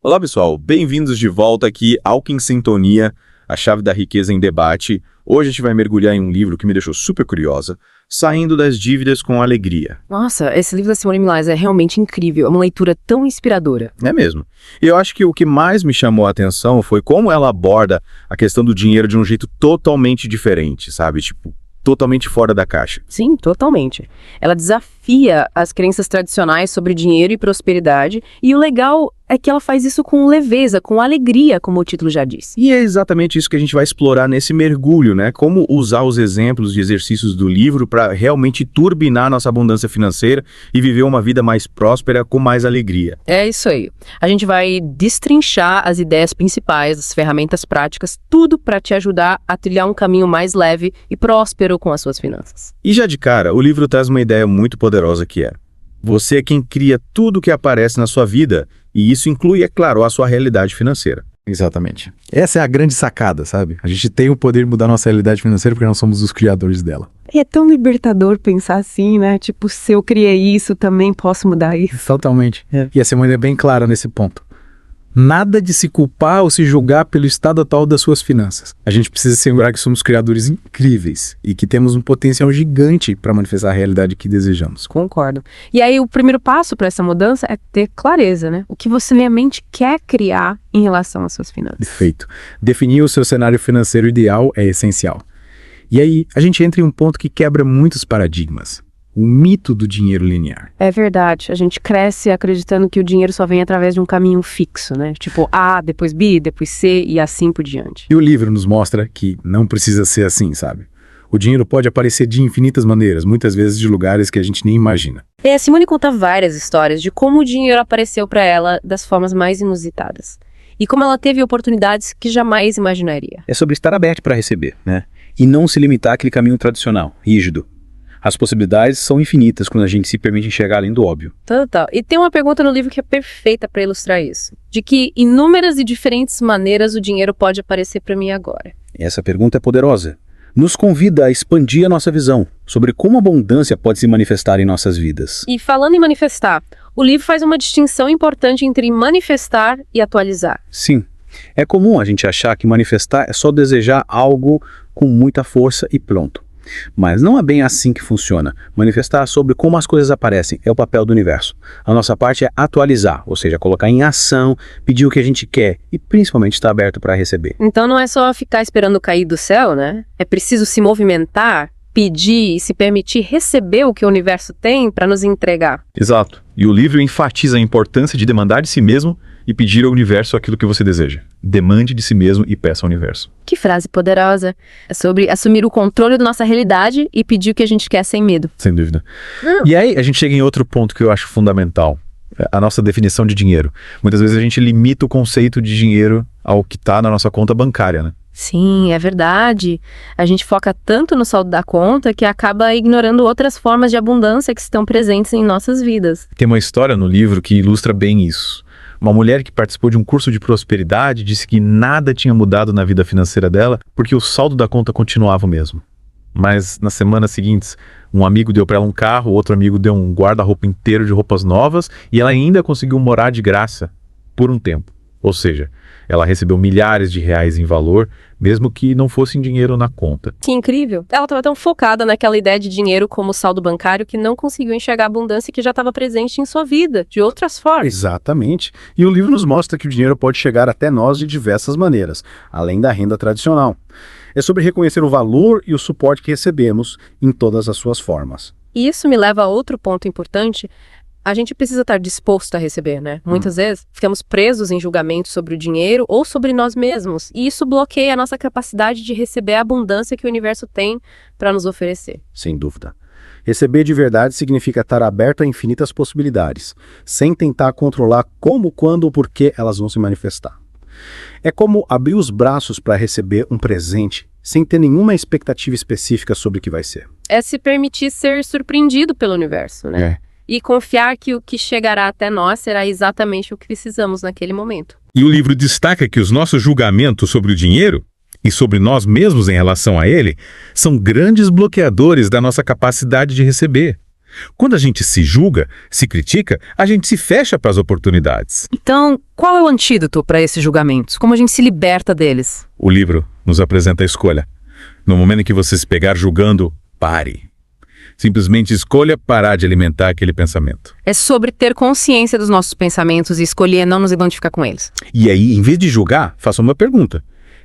Olá pessoal, bem-vindos de volta aqui ao Em Sintonia, a chave da riqueza em debate. Hoje a gente vai mergulhar em um livro que me deixou super curiosa, Saindo das Dívidas com Alegria. Nossa, esse livro da Simone Milas é realmente incrível, é uma leitura tão inspiradora. É mesmo. E eu acho que o que mais me chamou a atenção foi como ela aborda a questão do dinheiro de um jeito totalmente diferente, sabe? Tipo, totalmente fora da caixa. Sim, totalmente. Ela desafia as crenças tradicionais sobre dinheiro e prosperidade, e o legal é que ela faz isso com leveza, com alegria, como o título já diz. E é exatamente isso que a gente vai explorar nesse mergulho, né? Como usar os exemplos de exercícios do livro para realmente turbinar nossa abundância financeira e viver uma vida mais próspera com mais alegria. É isso aí. A gente vai destrinchar as ideias principais, as ferramentas práticas, tudo para te ajudar a trilhar um caminho mais leve e próspero com as suas finanças. E já de cara, o livro traz uma ideia muito poderosa que é: você é quem cria tudo o que aparece na sua vida, e isso inclui, é claro, a sua realidade financeira. Exatamente. Essa é a grande sacada, sabe? A gente tem o poder de mudar nossa realidade financeira porque nós somos os criadores dela. E é tão libertador pensar assim, né? Tipo, se eu criei isso, também posso mudar isso. Totalmente. E a Simone é bem clara nesse ponto. Nada de se culpar ou se julgar pelo estado atual das suas finanças. A gente precisa se lembrar que somos criadores incríveis e que temos um potencial gigante para manifestar a realidade que desejamos. Concordo. E aí o primeiro passo para essa mudança é ter clareza, né? O que você realmente quer criar em relação às suas finanças. Perfeito. Definir o seu cenário financeiro ideal é essencial. E aí a gente entra em um ponto que quebra muitos paradigmas. O mito do dinheiro linear. É verdade. A gente cresce acreditando que o dinheiro só vem através de um caminho fixo, né? Tipo A, depois B, depois C e assim por diante. E o livro nos mostra que não precisa ser assim, sabe? O dinheiro pode aparecer de infinitas maneiras, muitas vezes de lugares que a gente nem imagina. A Simone conta várias histórias de como o dinheiro apareceu para ela das formas mais inusitadas. E como ela teve oportunidades que jamais imaginaria. É sobre estar aberto para receber, né? E não se limitar àquele caminho tradicional, rígido. As possibilidades são infinitas quando a gente se permite enxergar além do óbvio. Total. E tem uma pergunta no livro que é perfeita para ilustrar isso. De que inúmeras e diferentes maneiras o dinheiro pode aparecer para mim agora. Essa pergunta é poderosa. Nos convida a expandir a nossa visão sobre como a abundância pode se manifestar em nossas vidas. E falando em manifestar, o livro faz uma distinção importante entre manifestar e atualizar. Sim. É comum a gente achar que manifestar é só desejar algo com muita força e pronto. Mas não é bem assim que funciona. Manifestar sobre como as coisas aparecem é o papel do universo. A nossa parte é atualizar, ou seja, colocar em ação, pedir o que a gente quer e principalmente estar aberto para receber. Então não é só ficar esperando cair do céu, né? É preciso se movimentar, pedir e se permitir receber o que o universo tem para nos entregar. Exato. E o livro enfatiza a importância de demandar de si mesmo e pedir ao universo aquilo que você deseja. Demande de si mesmo e peça ao universo. Que frase poderosa. É sobre assumir o controle da nossa realidade e pedir o que a gente quer sem medo. Sem dúvida. E aí a gente chega em outro ponto que eu acho fundamental. A nossa definição de dinheiro. Muitas vezes a gente limita o conceito de dinheiro ao que está na nossa conta bancária, né? Sim, é verdade. A gente foca tanto no saldo da conta que acaba ignorando outras formas de abundância que estão presentes em nossas vidas. Tem uma história no livro que ilustra bem isso. Uma mulher que participou de um curso de prosperidade disse que nada tinha mudado na vida financeira dela porque o saldo da conta continuava o mesmo. Mas nas semanas seguintes, um amigo deu para ela um carro, outro amigo deu um guarda-roupa inteiro de roupas novas e ela ainda conseguiu morar de graça por um tempo. Ou seja, ela recebeu milhares de reais em valor, mesmo que não fosse em dinheiro na conta. Que incrível! Ela estava tão focada naquela ideia de dinheiro como saldo bancário que não conseguiu enxergar a abundância que já estava presente em sua vida, de outras formas. Exatamente. E o livro nos mostra que o dinheiro pode chegar até nós de diversas maneiras, além da renda tradicional. É sobre reconhecer o valor e o suporte que recebemos em todas as suas formas. E isso me leva a outro ponto importante. A gente precisa estar disposto a receber, né? Muitas vezes ficamos presos em julgamentos sobre o dinheiro ou sobre nós mesmos. E isso bloqueia a nossa capacidade de receber a abundância que o universo tem para nos oferecer. Sem dúvida. Receber de verdade significa estar aberto a infinitas possibilidades, sem tentar controlar como, quando ou por que elas vão se manifestar. É como abrir os braços para receber um presente sem ter nenhuma expectativa específica sobre o que vai ser. É se permitir ser surpreendido pelo universo, né? E confiar que o que chegará até nós será exatamente o que precisamos naquele momento. E o livro destaca que os nossos julgamentos sobre o dinheiro e sobre nós mesmos em relação a ele são grandes bloqueadores da nossa capacidade de receber. Quando a gente se julga, se critica, a gente se fecha para as oportunidades. Então, qual é o antídoto para esses julgamentos? Como a gente se liberta deles? O livro nos apresenta a escolha. No momento em que você se pegar julgando, pare. Simplesmente escolha parar de alimentar aquele pensamento. É sobre ter consciência dos nossos pensamentos e escolher não nos identificar com eles. E aí, em vez de julgar, faça uma pergunta.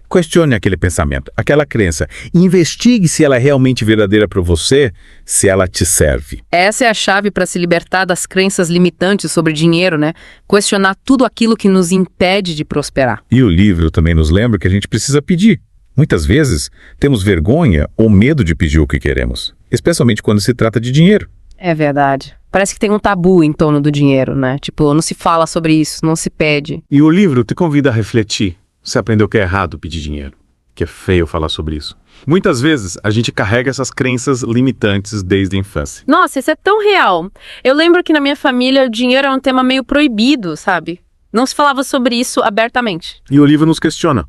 Questione aquele pensamento, aquela crença. Investigue se ela é realmente verdadeira para você, se ela te serve. Essa é a chave para se libertar das crenças limitantes sobre dinheiro, né? Questionar tudo aquilo que nos impede de prosperar. E o livro também nos lembra que a gente precisa pedir. Muitas vezes, temos vergonha ou medo de pedir o que queremos, especialmente quando se trata de dinheiro. É verdade. Parece que tem um tabu em torno do dinheiro, né? Tipo, não se fala sobre isso, não se pede. E o livro te convida a refletir. Você aprendeu que é errado pedir dinheiro, que é feio falar sobre isso. Muitas vezes, a gente carrega essas crenças limitantes desde a infância. Nossa, isso é tão real. Eu lembro que na minha família o dinheiro era um tema meio proibido, sabe? Não se falava sobre isso abertamente. E o livro nos questiona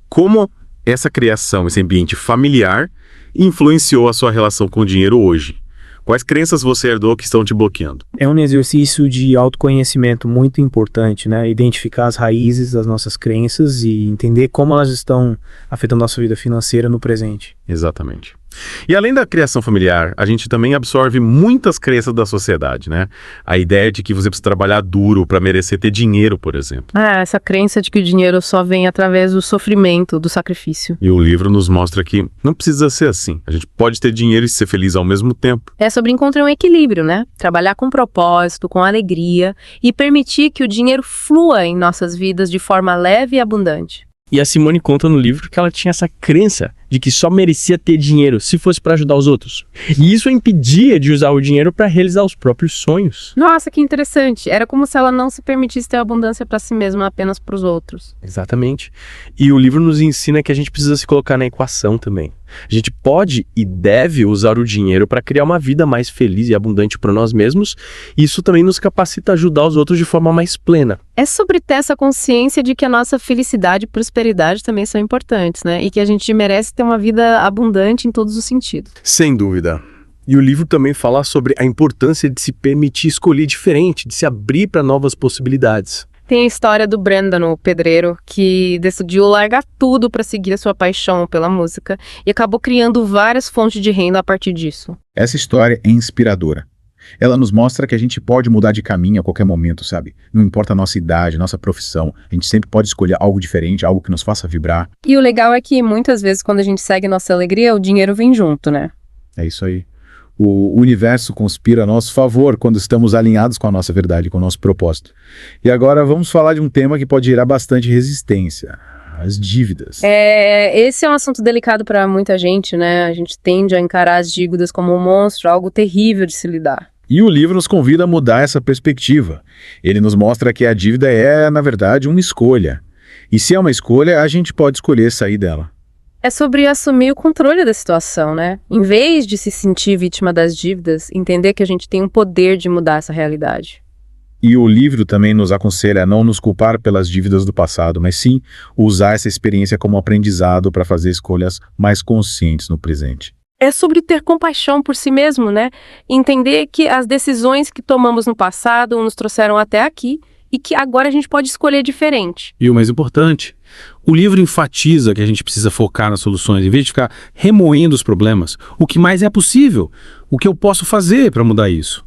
como essa criação, esse ambiente familiar, influenciou a sua relação com o dinheiro hoje. Quais crenças você herdou que estão te bloqueando? É um exercício de autoconhecimento muito importante, né? Identificar as raízes das nossas crenças e entender como elas estão afetando a nossa vida financeira no presente. Exatamente. E além da criação familiar, a gente também absorve muitas crenças da sociedade, né? A ideia de que você precisa trabalhar duro para merecer ter dinheiro, por exemplo. Essa crença de que o dinheiro só vem através do sofrimento, do sacrifício. E o livro nos mostra que não precisa ser assim. A gente pode ter dinheiro e ser feliz ao mesmo tempo. É sobre encontrar um equilíbrio, né? Trabalhar com propósito, com alegria e permitir que o dinheiro flua em nossas vidas de forma leve e abundante. E a Simone conta no livro que ela tinha essa crença de que só merecia ter dinheiro se fosse para ajudar os outros. E isso a impedia de usar o dinheiro para realizar os próprios sonhos. Nossa, que interessante. Era como se ela não se permitisse ter abundância para si mesma, apenas para os outros. Exatamente. E o livro nos ensina que a gente precisa se colocar na equação também. A gente pode e deve usar o dinheiro para criar uma vida mais feliz e abundante para nós mesmos. E isso também nos capacita a ajudar os outros de forma mais plena. É sobre ter essa consciência de que a nossa felicidade e prosperidade também são importantes, né? E que a gente merece ter uma vida abundante em todos os sentidos. Sem dúvida. E o livro também fala sobre a importância de se permitir escolher diferente, de se abrir para novas possibilidades. Tem a história do Brandon, o pedreiro, que decidiu largar tudo para seguir a sua paixão pela música e acabou criando várias fontes de renda a partir disso. Essa história é inspiradora. Ela nos mostra que a gente pode mudar de caminho a qualquer momento, sabe? Não importa a nossa idade, nossa profissão, a gente sempre pode escolher algo diferente, algo que nos faça vibrar. E o legal é que muitas vezes quando a gente segue nossa alegria, o dinheiro vem junto, né? É isso aí. O universo conspira a nosso favor quando estamos alinhados com a nossa verdade, com o nosso propósito. E agora vamos falar de um tema que pode gerar bastante resistência. As dívidas. Esse é um assunto delicado para muita gente, né? A gente tende a encarar as dívidas como um monstro, algo terrível de se lidar. E o livro nos convida a mudar essa perspectiva. Ele nos mostra que a dívida é, na verdade, uma escolha. E se é uma escolha, a gente pode escolher sair dela. É sobre assumir o controle da situação, né? Em vez de se sentir vítima das dívidas, entender que a gente tem o poder de mudar essa realidade. E o livro também nos aconselha a não nos culpar pelas dívidas do passado, mas sim usar essa experiência como aprendizado para fazer escolhas mais conscientes no presente. É sobre ter compaixão por si mesmo, né? Entender que as decisões que tomamos no passado nos trouxeram até aqui e que agora a gente pode escolher diferente. E o mais importante, o livro enfatiza que a gente precisa focar nas soluções, em vez de ficar remoendo os problemas. O que mais é possível? O que eu posso fazer para mudar isso?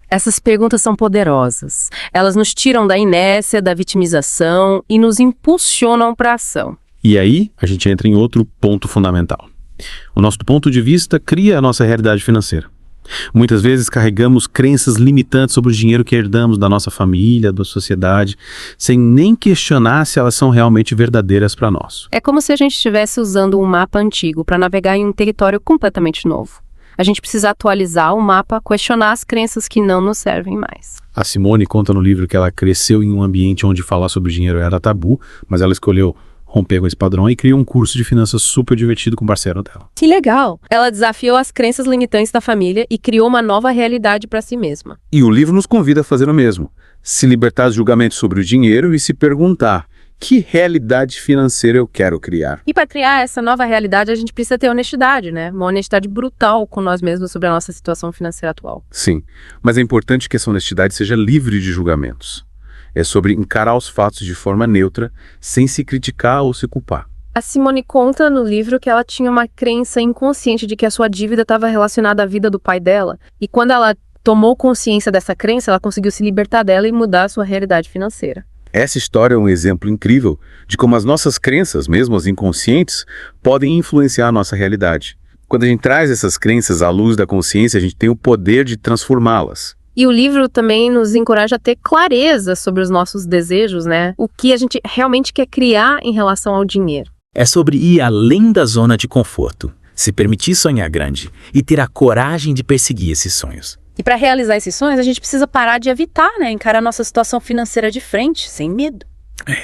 Essas perguntas são poderosas. Elas nos tiram da inércia, da vitimização e nos impulsionam para a ação. E aí, a gente entra em outro ponto fundamental. O nosso ponto de vista cria a nossa realidade financeira. Muitas vezes carregamos crenças limitantes sobre o dinheiro que herdamos da nossa família, da sociedade, sem nem questionar se elas são realmente verdadeiras para nós. É como se a gente estivesse usando um mapa antigo para navegar em um território completamente novo. A gente precisa atualizar o mapa, questionar as crenças que não nos servem mais. A Simone conta no livro que ela cresceu em um ambiente onde falar sobre dinheiro era tabu, mas ela escolheu romper com esse padrão e criou um curso de finanças super divertido com o parceiro dela. Que legal! Ela desafiou as crenças limitantes da família e criou uma nova realidade para si mesma. E o livro nos convida a fazer o mesmo. Se libertar dos julgamentos sobre o dinheiro e se perguntar: Que realidade financeira eu quero criar? E para criar essa nova realidade, a gente precisa ter honestidade, né? Uma honestidade brutal com nós mesmos sobre a nossa situação financeira atual. Sim, mas é importante que essa honestidade seja livre de julgamentos. É sobre encarar os fatos de forma neutra, sem se criticar ou se culpar. A Simone conta no livro que ela tinha uma crença inconsciente de que a sua dívida estava relacionada à vida do pai dela. E quando ela tomou consciência dessa crença, ela conseguiu se libertar dela e mudar a sua realidade financeira. Essa história é um exemplo incrível de como as nossas crenças, mesmo as inconscientes, podem influenciar a nossa realidade. Quando a gente traz essas crenças à luz da consciência, a gente tem o poder de transformá-las. E o livro também nos encoraja a ter clareza sobre os nossos desejos, né? O que a gente realmente quer criar em relação ao dinheiro. É sobre ir além da zona de conforto, se permitir sonhar grande e ter a coragem de perseguir esses sonhos. E para realizar esses sonhos, a gente precisa parar de evitar, né? Encarar a nossa situação financeira de frente, sem medo.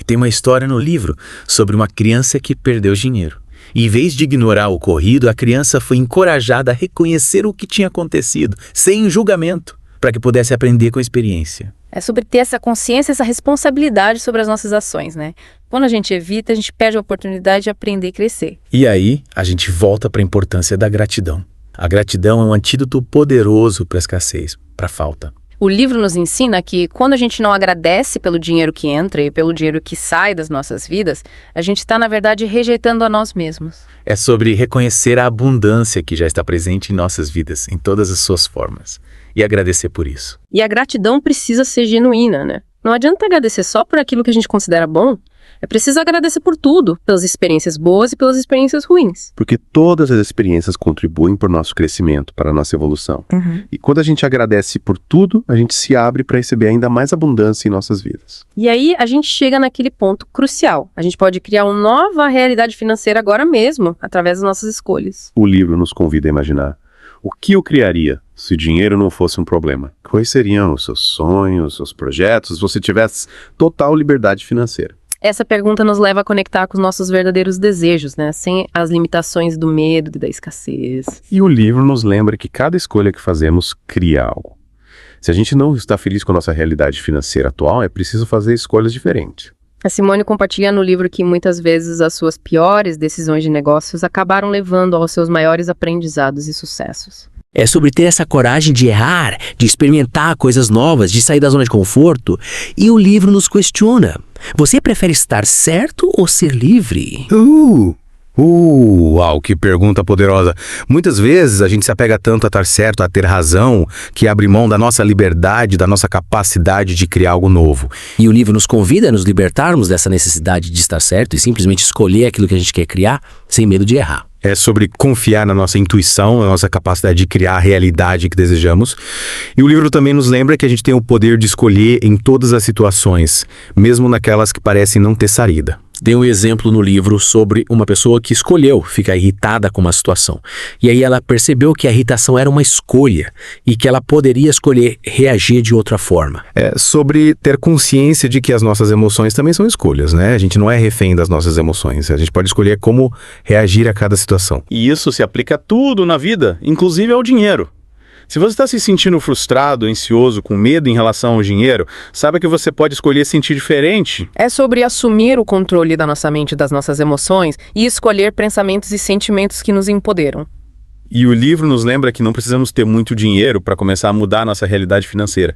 Tem uma história no livro sobre uma criança que perdeu dinheiro. E, em vez de ignorar o ocorrido, a criança foi encorajada a reconhecer o que tinha acontecido, sem julgamento, para que pudesse aprender com a experiência. É sobre ter essa consciência, essa responsabilidade sobre as nossas ações, né? Quando a gente evita, a gente perde a oportunidade de aprender e crescer. E aí, a gente volta para a importância da gratidão. A gratidão é um antídoto poderoso para a escassez, para a falta. O livro nos ensina que quando a gente não agradece pelo dinheiro que entra e pelo dinheiro que sai das nossas vidas, a gente está, na verdade, rejeitando a nós mesmos. É sobre reconhecer a abundância que já está presente em nossas vidas, em todas as suas formas, e agradecer por isso. E a gratidão precisa ser genuína, né? Não adianta agradecer só por aquilo que a gente considera bom. É preciso agradecer por tudo, pelas experiências boas e pelas experiências ruins. Porque todas as experiências contribuem para o nosso crescimento, para a nossa evolução. E quando a gente agradece por tudo, a gente se abre para receber ainda mais abundância em nossas vidas. E aí a gente chega naquele ponto crucial. A gente pode criar uma nova realidade financeira agora mesmo, através das nossas escolhas. O livro nos convida a imaginar o que eu criaria se dinheiro não fosse um problema. Quais seriam os seus sonhos, os seus projetos, se você tivesse total liberdade financeira? Essa pergunta nos leva a conectar com os nossos verdadeiros desejos, né? Sem as limitações do medo e da escassez. E o livro nos lembra que cada escolha que fazemos cria algo. Se a gente não está feliz com a nossa realidade financeira atual, é preciso fazer escolhas diferentes. A Simone compartilha no livro que muitas vezes as suas piores decisões de negócios acabaram levando aos seus maiores aprendizados e sucessos. É sobre ter essa coragem de errar, de experimentar coisas novas, de sair da zona de conforto. E o livro nos questiona. Você prefere estar certo ou ser livre? Uau, que pergunta poderosa. Muitas vezes a gente se apega tanto a estar certo, a ter razão, que abre mão da nossa liberdade, da nossa capacidade de criar algo novo. E o livro nos convida a nos libertarmos dessa necessidade de estar certo e simplesmente escolher aquilo que a gente quer criar, sem medo de errar. É sobre confiar na nossa intuição, na nossa capacidade de criar a realidade que desejamos. E o livro também nos lembra que a gente tem o poder de escolher em todas as situações, mesmo naquelas que parecem não ter saída. Tem um exemplo no livro sobre uma pessoa que escolheu ficar irritada com uma situação. E aí ela percebeu que a irritação era uma escolha e que ela poderia escolher reagir de outra forma. É sobre ter consciência de que as nossas emoções também são escolhas, né? A gente não é refém das nossas emoções. A gente pode escolher como reagir a cada situação. E isso se aplica a tudo na vida, inclusive ao dinheiro. Se você está se sentindo frustrado, ansioso, com medo em relação ao dinheiro, saiba que você pode escolher sentir diferente. É sobre assumir o controle da nossa mente e das nossas emoções e escolher pensamentos e sentimentos que nos empoderam. E o livro nos lembra que não precisamos ter muito dinheiro para começar a mudar a nossa realidade financeira.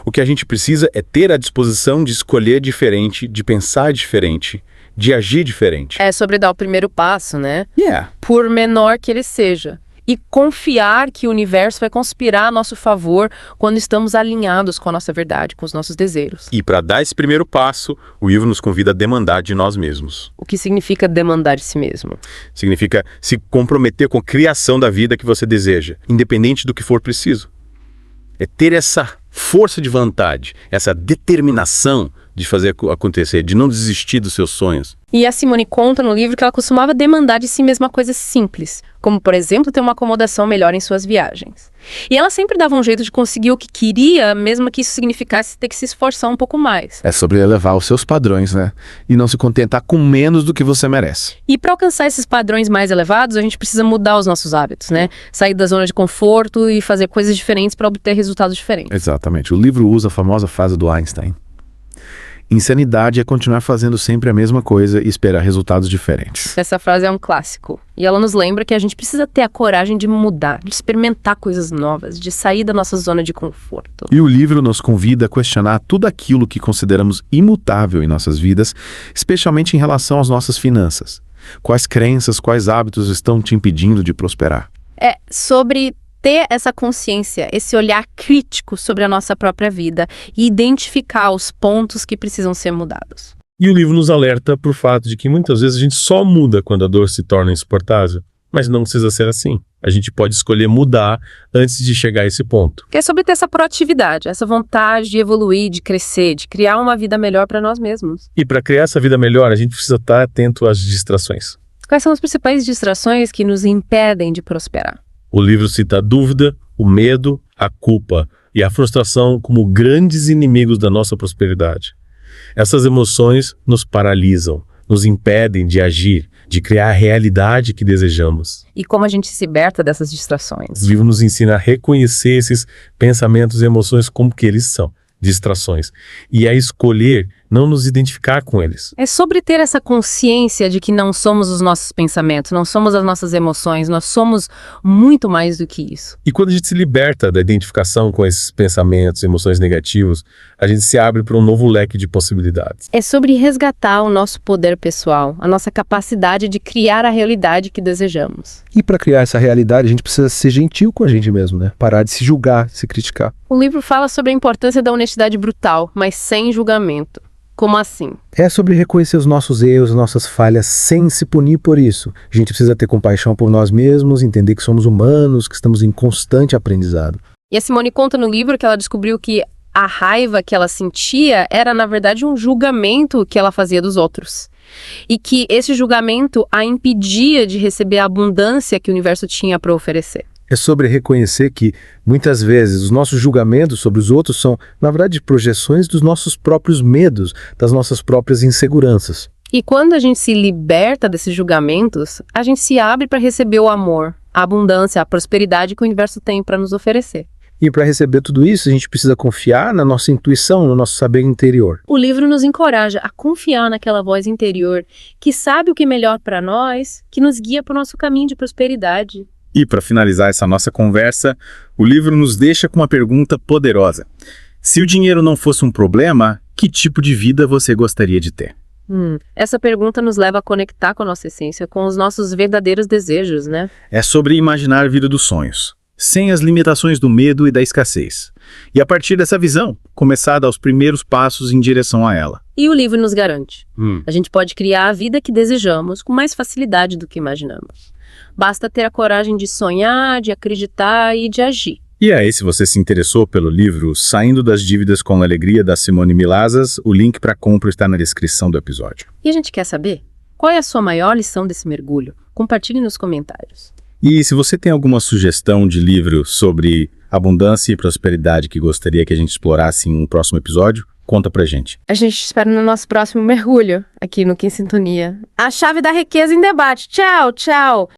O que a gente precisa é ter a disposição de escolher diferente, de pensar diferente, de agir diferente. É sobre dar o primeiro passo, né? Yeah. Por menor que ele seja. E confiar que o universo vai conspirar a nosso favor quando estamos alinhados com a nossa verdade, com os nossos desejos. E para dar esse primeiro passo, o livro nos convida a demandar de nós mesmos. O que significa demandar de si mesmo? Significa se comprometer com a criação da vida que você deseja, independente do que for preciso. É ter essa força de vontade, essa determinação de fazer acontecer, de não desistir dos seus sonhos. E a Simone conta no livro que ela costumava demandar de si mesma coisas simples, como, por exemplo, ter uma acomodação melhor em suas viagens. E ela sempre dava um jeito de conseguir o que queria, mesmo que isso significasse ter que se esforçar um pouco mais. É sobre elevar os seus padrões, né? E não se contentar com menos do que você merece. E para alcançar esses padrões mais elevados, a gente precisa mudar os nossos hábitos, né? Sair da zona de conforto e fazer coisas diferentes para obter resultados diferentes. Exatamente. O livro usa a famosa frase do Einstein. Insanidade é continuar fazendo sempre a mesma coisa e esperar resultados diferentes. Essa frase é um clássico. E ela nos lembra que a gente precisa ter a coragem de mudar, de experimentar coisas novas, de sair da nossa zona de conforto. E o livro nos convida a questionar tudo aquilo que consideramos imutável em nossas vidas, especialmente em relação às nossas finanças. Quais crenças, quais hábitos estão te impedindo de prosperar? É sobre ter essa consciência, esse olhar crítico sobre a nossa própria vida e identificar os pontos que precisam ser mudados. E o livro nos alerta por fato de que muitas vezes a gente só muda quando a dor se torna insuportável. Mas não precisa ser assim. A gente pode escolher mudar antes de chegar a esse ponto. Que é sobre ter essa proatividade, essa vontade de evoluir, de crescer, de criar uma vida melhor para nós mesmos. E para criar essa vida melhor, a gente precisa estar atento às distrações. Quais são as principais distrações que nos impedem de prosperar? O livro cita a dúvida, o medo, a culpa e a frustração como grandes inimigos da nossa prosperidade. Essas emoções nos paralisam, nos impedem de agir, de criar a realidade que desejamos. E como a gente se liberta dessas distrações? O livro nos ensina a reconhecer esses pensamentos e emoções como que eles são, distrações, e a escolher não nos identificar com eles. É sobre ter essa consciência de que não somos os nossos pensamentos, não somos as nossas emoções, nós somos muito mais do que isso. E quando a gente se liberta da identificação com esses pensamentos, emoções negativos, a gente se abre para um novo leque de possibilidades. É sobre resgatar o nosso poder pessoal, a nossa capacidade de criar a realidade que desejamos. E para criar essa realidade, a gente precisa ser gentil com a gente mesmo, né? Parar de se julgar, se criticar. O livro fala sobre a importância da honestidade brutal, mas sem julgamento. Como assim? É sobre reconhecer os nossos erros, nossas falhas, sem se punir por isso. A gente precisa ter compaixão por nós mesmos, entender que somos humanos, que estamos em constante aprendizado. E a Simone conta no livro que ela descobriu que a raiva que ela sentia era, na verdade, um julgamento que ela fazia dos outros. E que esse julgamento a impedia de receber a abundância que o universo tinha para oferecer. É sobre reconhecer que, muitas vezes, os nossos julgamentos sobre os outros são, na verdade, projeções dos nossos próprios medos, das nossas próprias inseguranças. E quando a gente se liberta desses julgamentos, a gente se abre para receber o amor, a abundância, a prosperidade que o universo tem para nos oferecer. E para receber tudo isso, a gente precisa confiar na nossa intuição, no nosso saber interior. O livro nos encoraja a confiar naquela voz interior que sabe o que é melhor para nós, que nos guia para o nosso caminho de prosperidade. E para finalizar essa nossa conversa, o livro nos deixa com uma pergunta poderosa. Se o dinheiro não fosse um problema, que tipo de vida você gostaria de ter? Essa pergunta nos leva a conectar com a nossa essência, com os nossos verdadeiros desejos, né? É sobre imaginar a vida dos sonhos, sem as limitações do medo e da escassez. E a partir dessa visão, começar a dar os primeiros passos em direção a ela. E o livro nos garante. A gente pode criar a vida que desejamos com mais facilidade do que imaginamos. Basta ter a coragem de sonhar, de acreditar e de agir. E aí, se você se interessou pelo livro Saindo das Dívidas com Alegria, da Simone Milazas, o link para compra está na descrição do episódio. E a gente quer saber? Qual é a sua maior lição desse mergulho? Compartilhe nos comentários. E se você tem alguma sugestão de livro sobre abundância e prosperidade que gostaria que a gente explorasse em um próximo episódio, conta pra gente. A gente espera no nosso próximo mergulho, aqui no Kim Sintonia. A chave da riqueza em debate. Tchau, tchau!